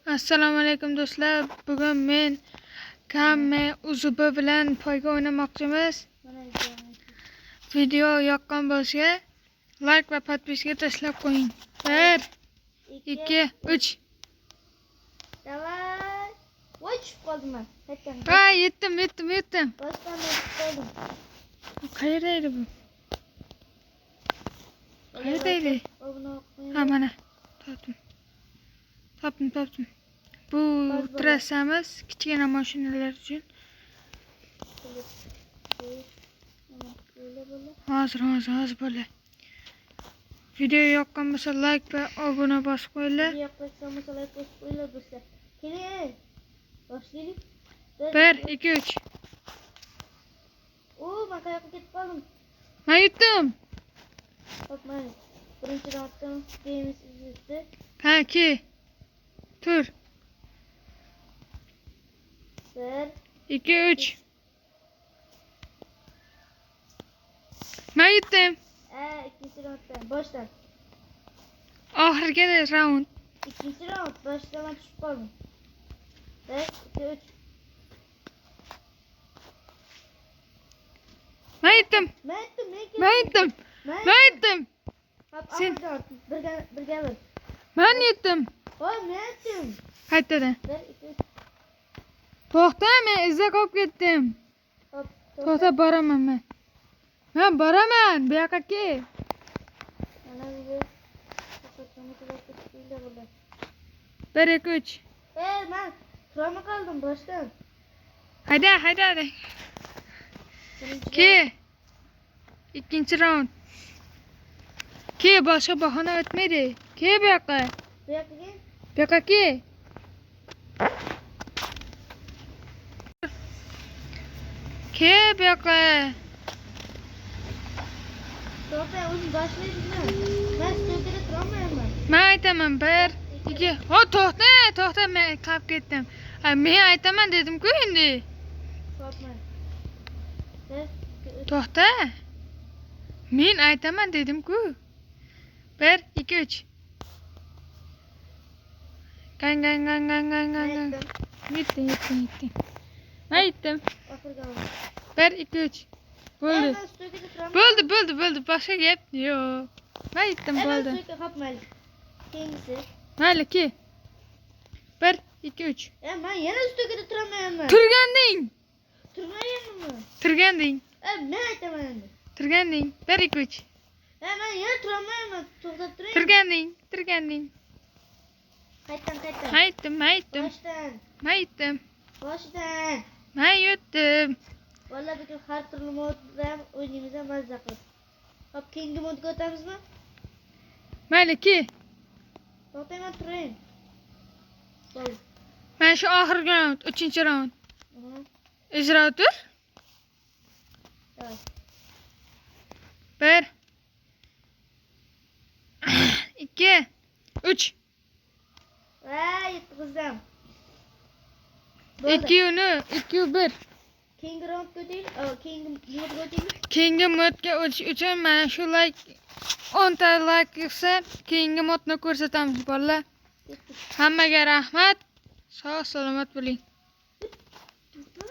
Assalomu alaykum do'stlar. Bugun men Kamme Uzubi bilan poyga o'ynamoqchimiz. Video yoqqan bo'lsa, like va podpiska tashlab qo'ying. 1 2 3. Davay. Voy tushib qoldim men. Ha, yetdim. Boshdan qoldim. Qayerda edi bu? Qayerda edi? Ha, mana. Topdim. Bu trassamiz kichkina mashinalar uchun. Hozir bo'ladi. Video yoqqan bo'lsa like va obuna bosib qo'yinglar. Keling. Boshlaylik. 1 2 3. Men qayoqqa ketib qoldim? Men yutdim. Hop, mana. Birinchi raunddan deymiz izladi. Ha, ki. Tur. 1 2 3. Men yutdim. İkinci raunddan boshdan. Oxirgi raund. İkinci raund boshdan men tushib qoldim. 1 2 3. Men yutdim. Sen birga bir. Men yutdim. Voy, men yutdim. Qaytadan. 1 2 3. To'xta, men izza qolib ketdim. Hop. To'xta, boraman men. Men boraman, bu yoqqa kel. Mana bu. 1 2 3. Men turma qoldim boshdan. Hayda. Ki. İkinci round. Ki boshqa bahona o'tmaydi. Ki bu yoqqa. Bu yoqqa. Bu yoqqa ki. Ki bu yoqqa. To'xta, o'zim boshlayman. Men stokada turmayman. Men aytaman 1 2. Ho, to'xta, men qolib ketdim. Men aytaman dedim-ku endi. To'xtaman. 1 2 3. To'xta. Men aytaman dedim-ku. 1 2 3. Gang. Yetdim. Men yetdim. 1 2 3. Bo'ldi. Bo'ldi. Boshqa gap yo'q. Men yetdim, bo'ldi. Keyingisi. Mayli, ki. 1 2 3. Men yana stokada turmayman. Turganding. Turmayapmanmi? Men aytaman endi. Turganding. 1 2 3. Men yana turmayman. To'xtab turing. Turganding. Qaytdan. Men yetdim. Boshdan. Men yutdim. Vallahi bugün har turli modda ham o'ynaymiz, mazza qilib. Hop, keyingi modga o'tamizmi? Mayli, ki. To'xtayman, turing. Bo'ldi. Men shu oxirgi raund, 3-raund. Ijro tur. 1 2 3. Yutqizdim. 2 1. Keyingi raundga o'taylik. Keyingi modga o'taylik. Keyingi modga o'tish uchun mana shu like 10 ta like qilsa, keyingi modni ko'rsatamiz bolalar. Hammaga rahmat. Sog' salomat bo'ling.